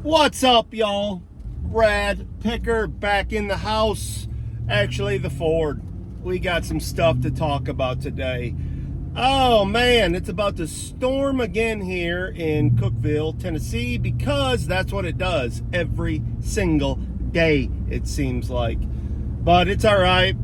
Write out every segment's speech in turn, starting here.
What's up, y'all? Brad Picker back in the house. Actually, the Ford. We got some stuff to talk about today. Oh man, it's about to storm again here in Cookeville, Tennessee, because that's what it does every single day, it seems like. But it's all right.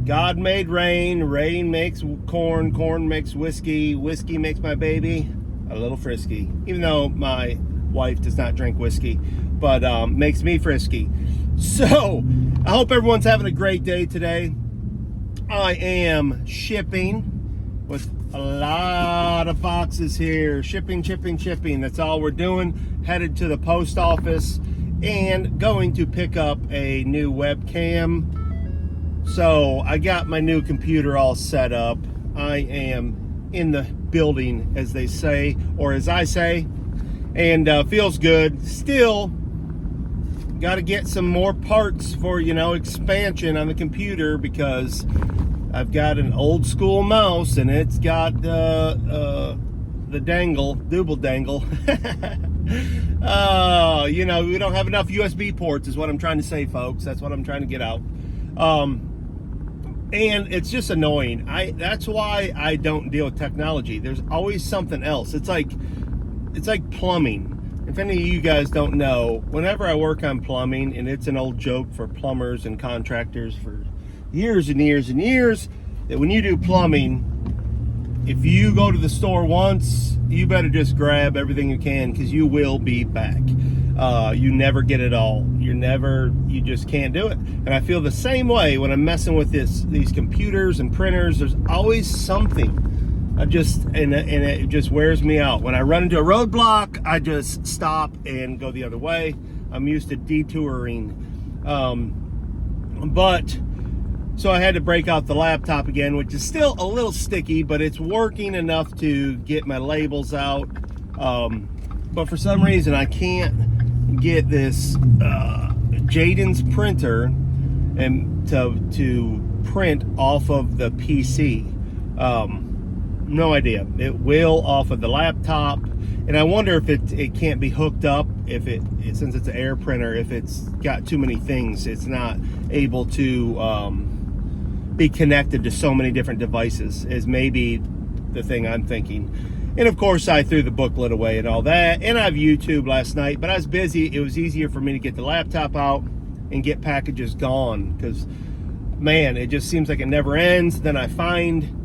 God made rain. Rain makes corn. Corn makes whiskey. Whiskey makes my baby a little frisky. Even though my wife does not drink whiskey, but makes me frisky. So I hope everyone's having a great day today. I am shipping with a lot of boxes here. Shipping. That's all we're doing. Headed to the post office and going to pick up a new webcam. So I got my new computer all set up. I am in the building, as they say, or as I say, and feels good. Still got to get some more parts for, expansion on the computer, because I've got an old school mouse and it's got the dooble dangle. We don't have enough USB ports is what I'm trying to say, folks. That's what I'm trying to get out. And it's just annoying. That's why I don't deal with technology. There's always something else. It's like plumbing. If any of you guys don't know, whenever I work on plumbing, and it's an old joke for plumbers and contractors for years and years and years, that when you do plumbing, if you go to the store once, you better just grab everything you can, because you will be back. You never get it all. You just can't do it. And I feel the same way when I'm messing with these computers and printers. There's always something. And it just wears me out. When I run into a roadblock, I just stop and go the other way. I'm used to detouring. So I had to break out the laptop again, which is still a little sticky, but it's working enough to get my labels out. But for some reason, I can't get this Jaden's printer and to print off of the PC. No idea. It will off of the laptop, and I wonder if it can't be hooked up, since it's an air printer, if it's got too many things, it's not able to be connected to so many different devices, is maybe the thing I'm thinking. And of course, I threw the booklet away and all that, and I've YouTube last night, but I was busy. It was easier for me to get the laptop out and get packages gone, because man, it just seems like it never ends. Then I find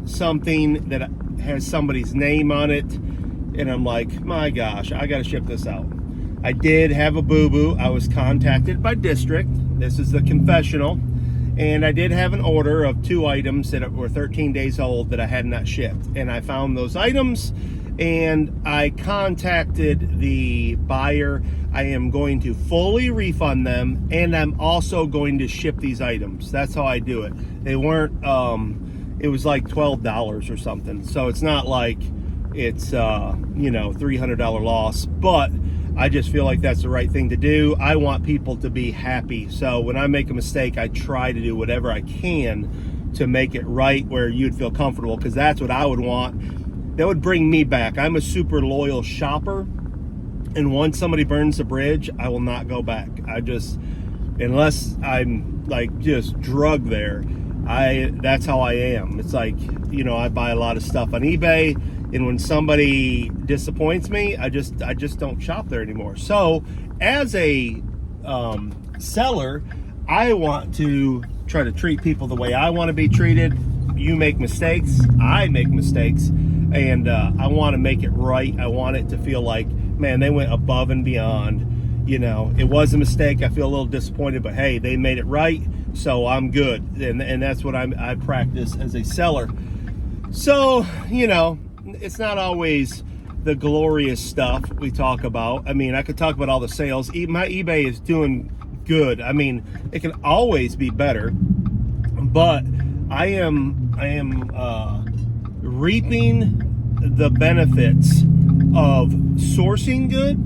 something that has somebody's name on it, and I'm like, my gosh, I gotta ship this out. I did have a boo-boo. I was contacted by District. This is the confessional. And I did have an order of 2 items that were 13 days old that I had not shipped. And I found those items and I contacted the buyer. I am going to fully refund them, and I'm also going to ship these items. That's how I do it. They weren't, it was like $12 or something. So it's not like it's, $300 loss, but I just feel like that's the right thing to do. I want people to be happy. So when I make a mistake, I try to do whatever I can to make it right where you'd feel comfortable, because that's what I would want. That would bring me back. I'm a super loyal shopper, and once somebody burns the bridge, I will not go back. Unless I'm like just drugged there, that's how I am. It's like, I buy a lot of stuff on eBay, and when somebody disappoints me, I just don't shop there anymore. So as a seller, I want to try to treat people the way I want to be treated. You make mistakes, I make mistakes, and I want to make it right. I want it to feel like, man, they went above and beyond. It was a mistake. I feel a little disappointed, but hey, they made it right, so I'm good. And that's what I practice as a seller. So, it's not always the glorious stuff we talk about. I mean, I could talk about all the sales. My eBay is doing good. I mean, it can always be better, but I am reaping the benefits of sourcing good.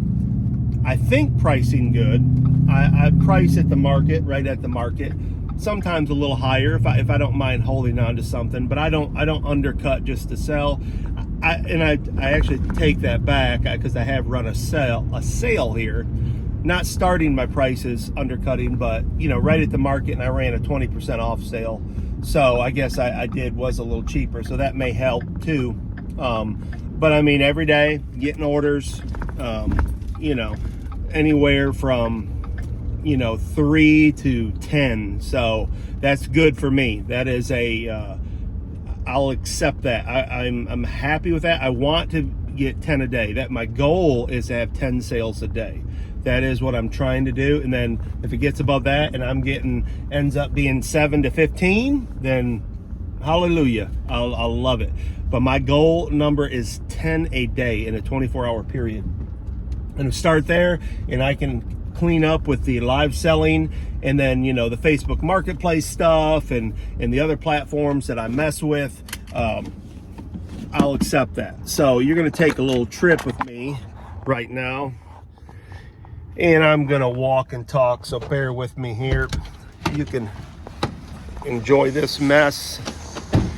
I think pricing good. I price at the market, right at the market. Sometimes a little higher if I don't mind holding on to something, but I don't undercut just to sell. I actually take that back because I have run a sale here, not starting my prices undercutting, but right at the market, and I ran a 20% off sale. So I guess I was a little cheaper, so that may help too. But I mean, every day getting orders, anywhere from 3 to 10. So that's good for me. That is I'll accept that. I'm happy with that. I want to get 10 a day. That my goal is to have 10 sales a day. That is what I'm trying to do. And then if it gets above that and ends up being 7 to 15, then hallelujah, I'll love it. But my goal number is 10 a day in a 24-hour period. And start there, and I can clean up with the live selling, and then the Facebook Marketplace stuff and the other platforms that I mess with. I'll accept that. So you're going to take a little trip with me right now, and I'm going to walk and talk, so bear with me here. You can enjoy this mess.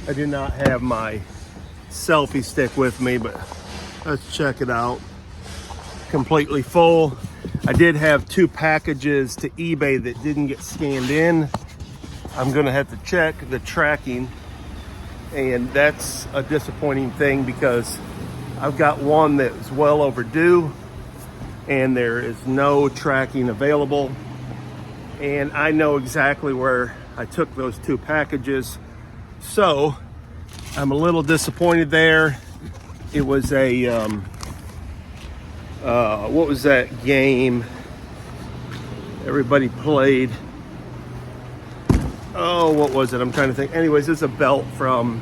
I do not have my selfie stick with me, but let's check it out. Completely full. I did have 2 packages to eBay that didn't get scanned in. I'm gonna have to check the tracking, and that's a disappointing thing because I've got one that's well overdue and there is no tracking available, and I know exactly where I took those 2 packages, so I'm a little disappointed there. It was a what was that game everybody played? Oh, what was it? I'm trying to think. Anyways, it's a belt from,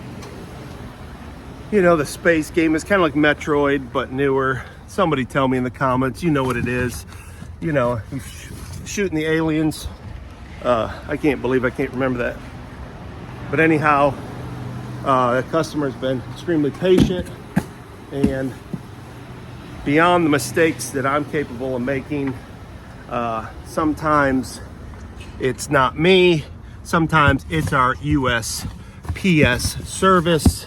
the space game. It's kind of like Metroid, but newer. Somebody tell me in the comments. You know what it is. He's shooting the aliens. I can't believe I can't remember that. But anyhow, the customer's been extremely patient, and beyond the mistakes that I'm capable of making, sometimes it's not me, sometimes it's our USPS service.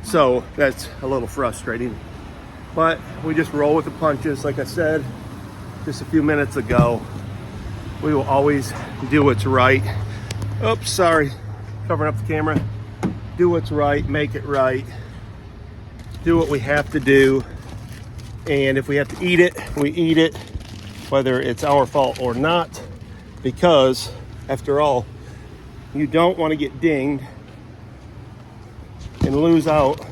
So that's a little frustrating, but we just roll with the punches. Like I said just a few minutes ago, we will always do what's right. Oops, sorry, covering up the camera. Do what's right, make it right. Do what we have to do, and if we have to eat it, we eat it, whether it's our fault or not, because after all, you don't want to get dinged and lose out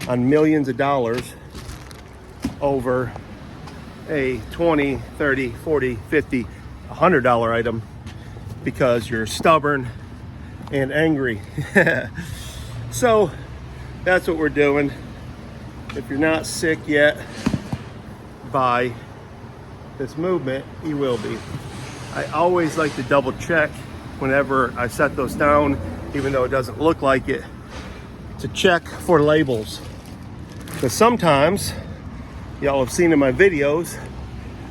on millions of dollars over a $20, $30, $40, $50, $100 item because you're stubborn and angry. So that's what we're doing. If you're not sick yet by this movement, you will be. I always like to double check whenever I set those down, even though it doesn't look like it, to check for labels. Because sometimes, y'all have seen in my videos,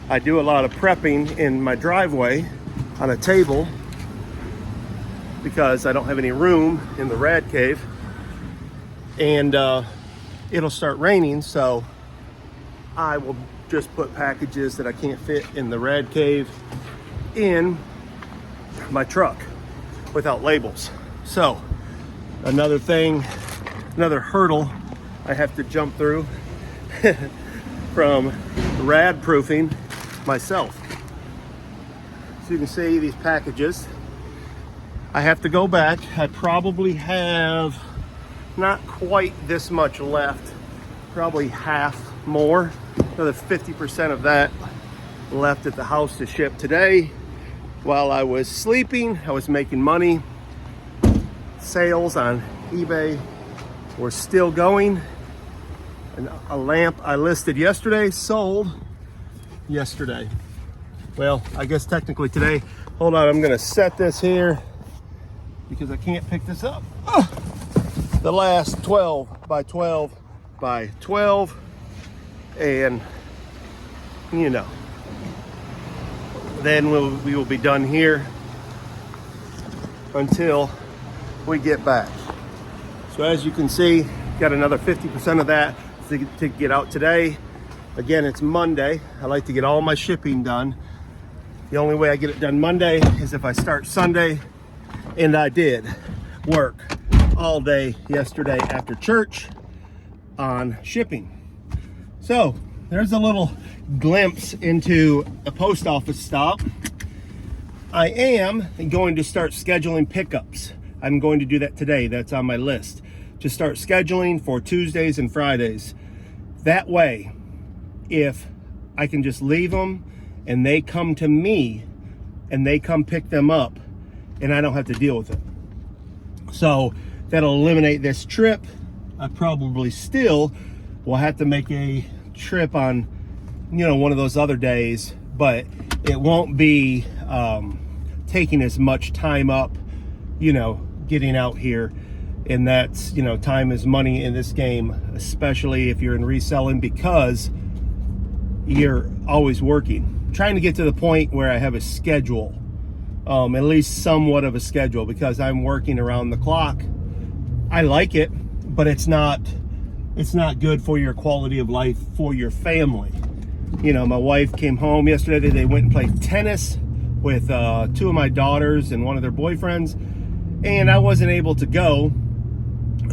I do a lot of prepping in my driveway on a table because I don't have any room in the rad cave, and it'll start raining, so I will just put packages that I can't fit in the rad cave in my truck without labels. So another hurdle I have to jump through from rad proofing myself. So you can see these packages. I have to go back. I probably have not quite this much left, probably half more, another 50% of that left at the house to ship today. While I was sleeping, I was making money. Sales on eBay were still going. And a lamp I listed yesterday sold yesterday. Well, I guess technically today. Hold on, I'm gonna set this here because I can't pick this up. The last 12 by 12 by 12, and then we will be done here until we get back. So as you can see, Got another 50% of that to get out today. Again, it's Monday. I like to get all my shipping done. The only way I get it done Monday is if I start Sunday, and I did work all day yesterday after church on shipping. So there's a little glimpse into a post office stop. I am going to start scheduling pickups. I'm going to do that today. That's on my list, to start scheduling for Tuesdays and Fridays. That way, if I can just leave them and they come to me and they come pick them up and I don't have to deal with it. So that'll eliminate this trip. I probably still will have to make a trip on, one of those other days, but it won't be taking as much time up, getting out here. And that's, time is money in this game, especially if you're in reselling, because you're always working. I'm trying to get to the point where I have a schedule, at least somewhat of a schedule, because I'm working around the clock. I like it, but it's not good for your quality of life for your family. My wife came home yesterday. They went and played tennis with 2 of my daughters and one of their boyfriends, and I wasn't able to go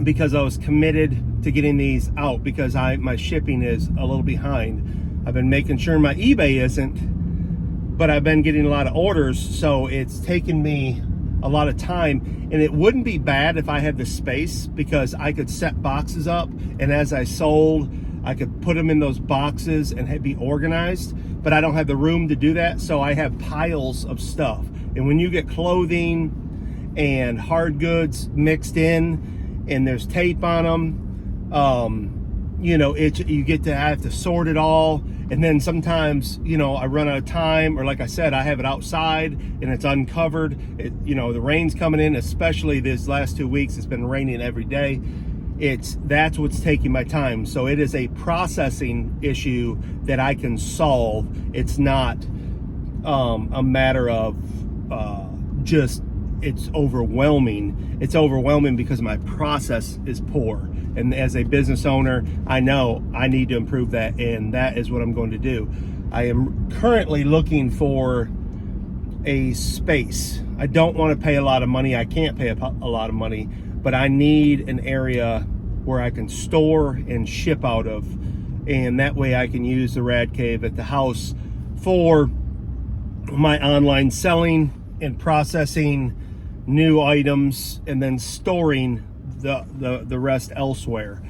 because I was committed to getting these out, because my shipping is a little behind. I've been making sure my eBay isn't, but I've been getting a lot of orders, so it's taken me a lot of time. And it wouldn't be bad if I had the space, because I could set boxes up, and as I sold, I could put them in those boxes and be organized, but I don't have the room to do that, so I have piles of stuff. And when you get clothing and hard goods mixed in and there's tape on them, you get to have to sort it all. And then sometimes, I run out of time, or like I said, I have it outside and it's uncovered. The rain's coming in, especially this last 2 weeks. It's been raining every day. That's what's taking my time. So it is a processing issue that I can solve. It's not a matter of it's overwhelming. It's overwhelming because my process is poor. And as a business owner, I know I need to improve that, and that is what I'm going to do. I am currently looking for a space. I don't want to pay a lot of money. I can't pay a lot of money, but I need an area where I can store and ship out of, and that way I can use the Rad Cave at the house for my online selling and processing new items, and then storing the rest elsewhere.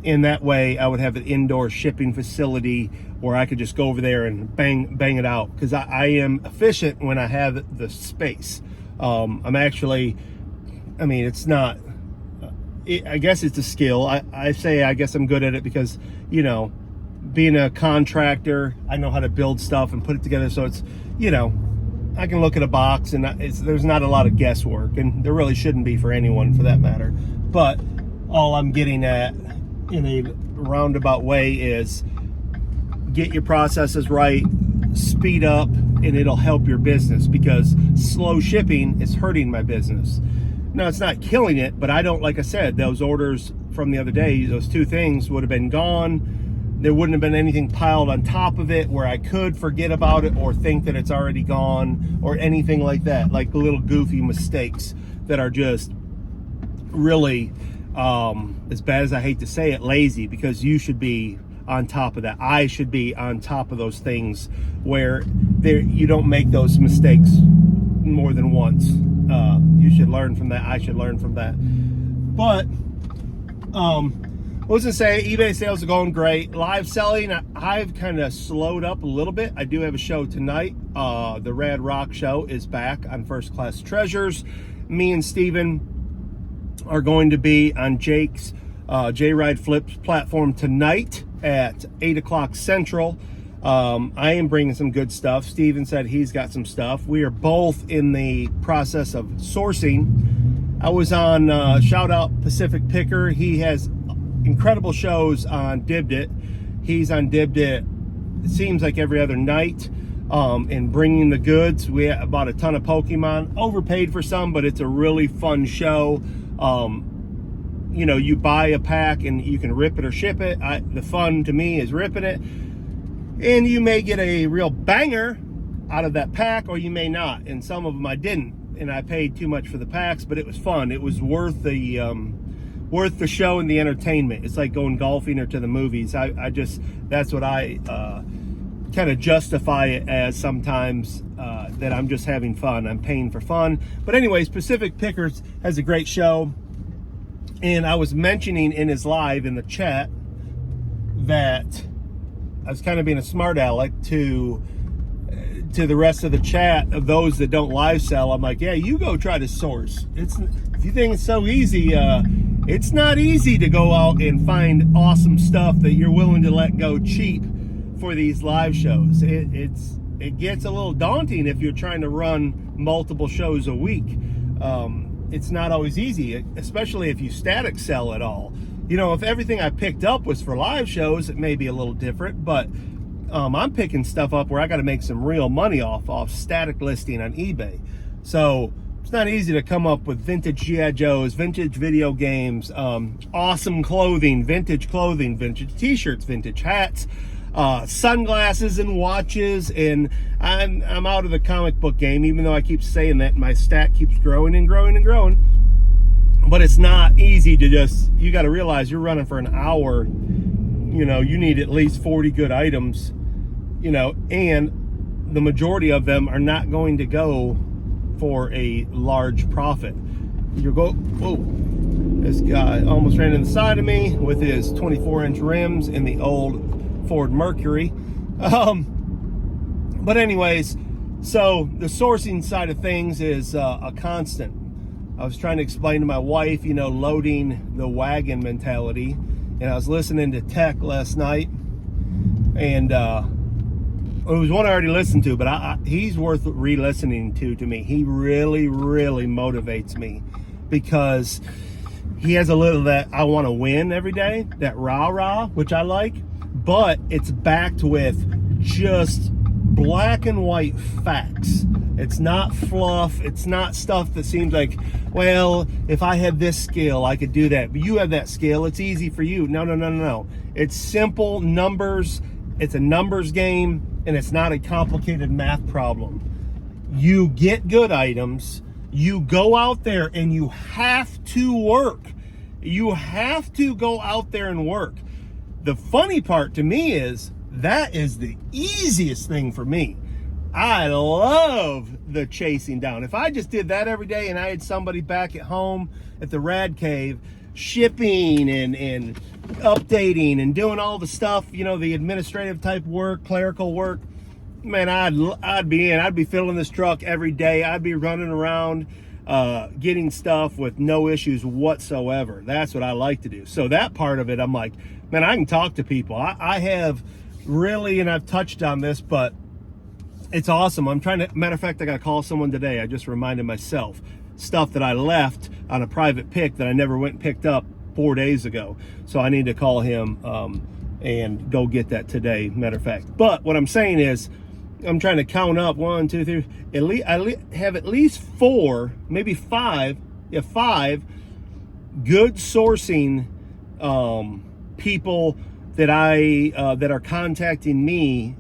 In that way, I would have an indoor shipping facility where I could just go over there and bang it out, because I am efficient when I have the space. It's not, I guess it's a skill. I guess I'm good at it because, being a contractor, I know how to build stuff and put it together. So it's, I can look at a box, and there's not a lot of guesswork, and there really shouldn't be for anyone for that matter. But all I'm getting at in a roundabout way is get your processes right, speed up, and it'll help your business, because slow shipping is hurting my business. Now, it's not killing it, but I don't, like I said, those orders from the other day, those 2 things would have been gone. There wouldn't have been anything piled on top of it where I could forget about it or think that it's already gone or anything like that, like little goofy mistakes that are just really, as bad as I hate to say it, lazy, because you should be on top of that. I should be on top of those things where you don't make those mistakes more than once. You should learn from that. I should learn from that. But I was gonna say, eBay sales are going great. Live selling, I've kind of slowed up a little bit. I do have a show tonight. The Rad Rock show is back on First Class Treasures. Me and Steven are going to be on Jake's J-Ride Flips platform tonight at 8 o'clock Central. I am bringing some good stuff. Steven said he's got some stuff. We are both in the process of sourcing. I was on shout out Pacific Picker. He has incredible shows on Dibdit. He's on Dibdit, it seems like every other night, and bringing the goods. We bought a ton of Pokemon, overpaid for some, but it's a really fun show. you know, you buy a pack and you can rip it or ship it. The fun to me is ripping it. And you may get a real banger out of that pack, or you may not. And some of them I didn't, and I paid too much for the packs, but it was fun. It was worth the show and the entertainment. It's like going golfing or to the movies. I just, that's what I kind of justify it as sometimes, that I'm just having fun. I'm paying for fun. But anyways, Pacific Pickers has a great show. And I was mentioning in his live in the chat that I was kind of being a smart aleck to the rest of the chat of those that don't live sell. I'm like, yeah, you go try to source. If you think it's so easy, it's not easy to go out and find awesome stuff that you're willing to let go cheap for these live shows. It gets a little daunting if you're trying to run multiple shows a week. It's not always easy, especially if you static sell at all. You know, if everything I picked up was for live shows, it may be a little different, but I'm picking stuff up where I got to make some real money off static listing on eBay. So it's not easy to come up with vintage G.I. Joes, vintage video games, awesome clothing, vintage t-shirts, vintage hats, sunglasses and watches. And I'm out of the comic book game, even though I keep saying that my stack keeps growing and growing and growing. But it's not easy to just, you got to realize you're running for an hour. You know, you need at least 40 good items, you know, and the majority of them are not going to go for a large profit. Whoa, this guy almost ran in the side of me with his 24-inch rims in the old Ford Mercury. But anyways, so the sourcing side of things is a constant. I was trying to explain to my wife, you know, loading the wagon mentality. And I was listening to Tech last night. And it was one I already listened to, but he's worth re-listening to me. He really, really motivates me because he has a little that I want to win every day, that rah-rah, which I like. But it's backed with just black and white facts. It's not fluff. It's not stuff that seems like, well, if I had this skill, I could do that. But you have that skill. It's easy for you. No. It's simple numbers. It's a numbers game, and it's not a complicated math problem. You get good items. You go out there, and you have to work. You have to go out there and work. The funny part to me is that is the easiest thing for me. I love the chasing down. If I just did that every day and I had somebody back at home at the Rad Cave shipping and updating and doing all the stuff, you know, the administrative type work, clerical work, man, I'd be filling this truck every day. I'd be running around getting stuff with no issues whatsoever. That's what I like to do. So that part of it, I'm like, man, I can talk to people. I have really, and I've touched on this, but it's awesome. Matter of fact, I got to call someone today. I just reminded myself stuff that I left on a private pick that I never went and picked up 4 days ago. So I need to call him and go get that today, matter of fact. But what I'm saying is, I'm trying to count up 1, 2, 3. I have at least 4, maybe 5. Yeah, 5 good sourcing people that that are contacting me,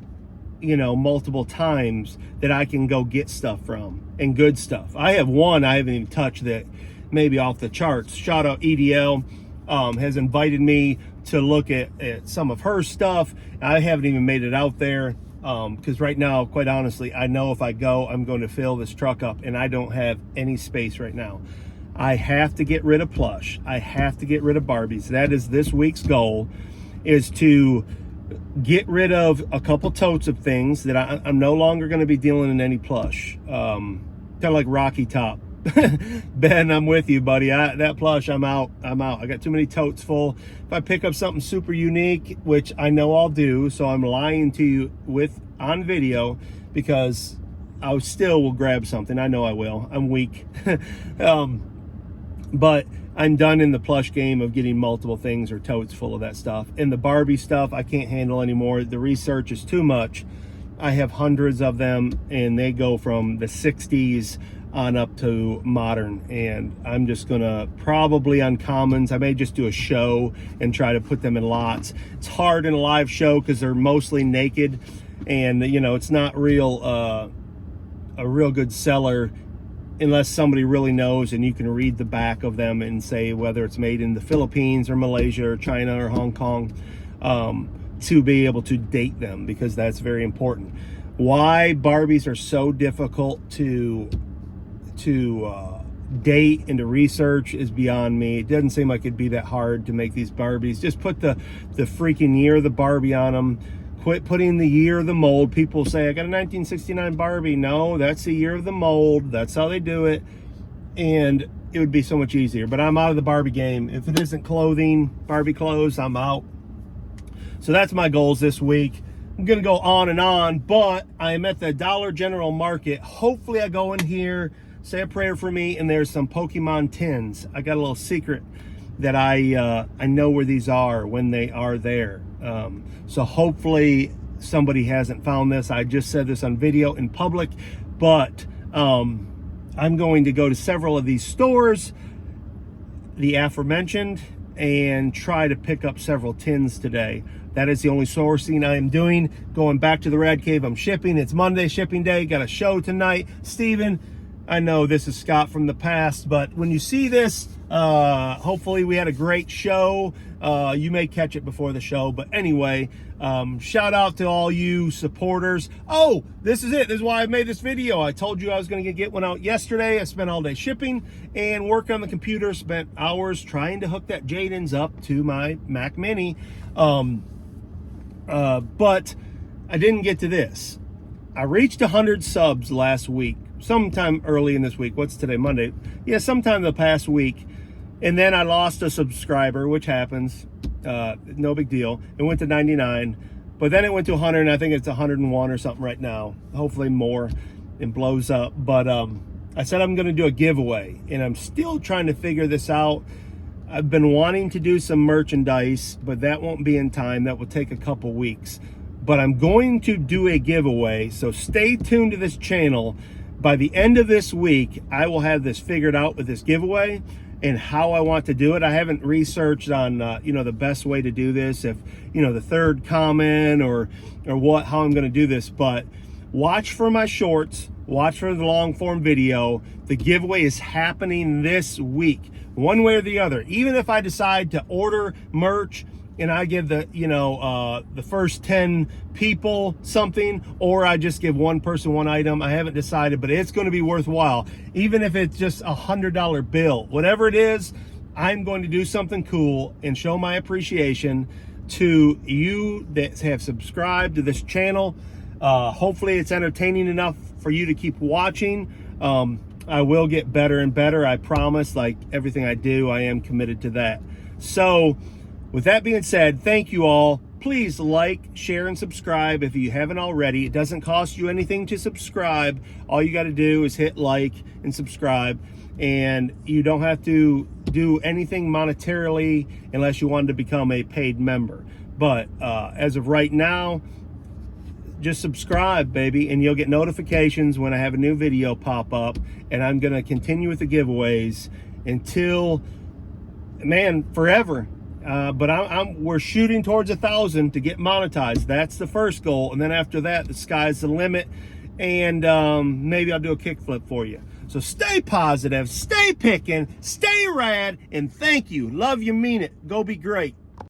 you know, multiple times that I can go get stuff from, and good stuff. I have one I haven't even touched that maybe off the charts. Shout out EDL, has invited me to look at some of her stuff. I haven't even made it out there because right now, quite honestly, I know if I go, I'm going to fill this truck up, and I don't have any space right now. I have to get rid of plush. I have to get rid of Barbies. That is this week's goal, is to get rid of a couple totes of things that I'm no longer going to be dealing in any plush. Kind of like Rocky Top. Ben, I'm with you, buddy. That plush, I'm out. I got too many totes full. If I pick up something super unique, which I know I'll do, so I'm lying to you on video, because I still will grab something. I know I will. I'm weak. But I'm done in the plush game of getting multiple things or totes full of that stuff. And the Barbie stuff, I can't handle anymore. The research is too much. I have hundreds of them, and they go from the 60s on up to modern. And I'm just gonna probably on commons, I may just do a show and try to put them in lots. It's hard in a live show because they're mostly naked, and you know, it's not real a real good seller unless somebody really knows and you can read the back of them and say whether it's made in the Philippines or Malaysia or China or Hong Kong, to be able to date them, because that's very important. Why Barbies are so difficult to date and to research is beyond me. It doesn't seem like it'd be that hard to make these Barbies. Just put the freaking year of the Barbie on them. Quit putting the year of the mold. People say, I got a 1969 Barbie. No, that's the year of the mold. That's how they do it. And it would be so much easier. But I'm out of the Barbie game. If it isn't clothing, Barbie clothes, I'm out. So that's my goals this week. I'm going to go on, but I am at the Dollar General Market. Hopefully I go in here, say a prayer for me, and there's some Pokemon tins. I got a little secret that I know where these are when they are there. So hopefully somebody hasn't found this. I just said this on video in public, but I'm going to go to several of these stores, the aforementioned, and try to pick up several tins today. That is the only sourcing I am doing. Going back to the Rad Cave, I'm shipping. It's Monday, shipping day. Got a show tonight. Steven, I know this is Scott from the past, but when you see this, hopefully we had a great show. You may catch it before the show, but anyway, shout out to all you supporters. Oh, this is it. This is why I made this video. I told you I was going to get one out yesterday. I spent all day shipping and working on the computer, spent hours trying to hook that Jaden's up to my Mac Mini. But I didn't get to this. I reached 100 subs last week, sometime early in this week. What's today, Monday? Yeah, sometime the past week. And then I lost a subscriber, which happens. No big deal. It went to 99, but then it went to 100, and I think it's 101 or something right now. Hopefully more, and blows up. But I said I'm going to do a giveaway, and I'm still trying to figure this out. I've been wanting to do some merchandise, but that won't be in time. That will take a couple weeks. But I'm going to do a giveaway, so stay tuned to this channel. By the end of this week, I will have this figured out with this giveaway and how I want to do it. I haven't researched on the best way to do this, if the third comment or how I'm going to do this. But watch for my shorts, watch for the long form video. The giveaway is happening this week, one way or the other. Even if I decide to order merch and I give the first 10 people something, or I just give one person one item, I haven't decided, but it's going to be worthwhile. Even if it's just $100 bill, whatever it is, I'm going to do something cool and show my appreciation to you that have subscribed to this channel. Hopefully it's entertaining enough for you to keep watching. I will get better and better, I promise. Like everything I do, I am committed to that. So with that being said, thank you all. Please like, share, and subscribe if you haven't already. It doesn't cost you anything to subscribe. All you got to do is hit like and subscribe, and you don't have to do anything monetarily unless you want to become a paid member. But as of right now, just subscribe, baby, and you'll get notifications when I have a new video pop up. And I'm going to continue with the giveaways until, man, forever. But we're shooting towards 1,000 to get monetized. That's the first goal. And then after that, the sky's the limit. And maybe I'll do a kickflip for you. So stay positive, stay picking, stay rad, and thank you. Love you, mean it. Go be great.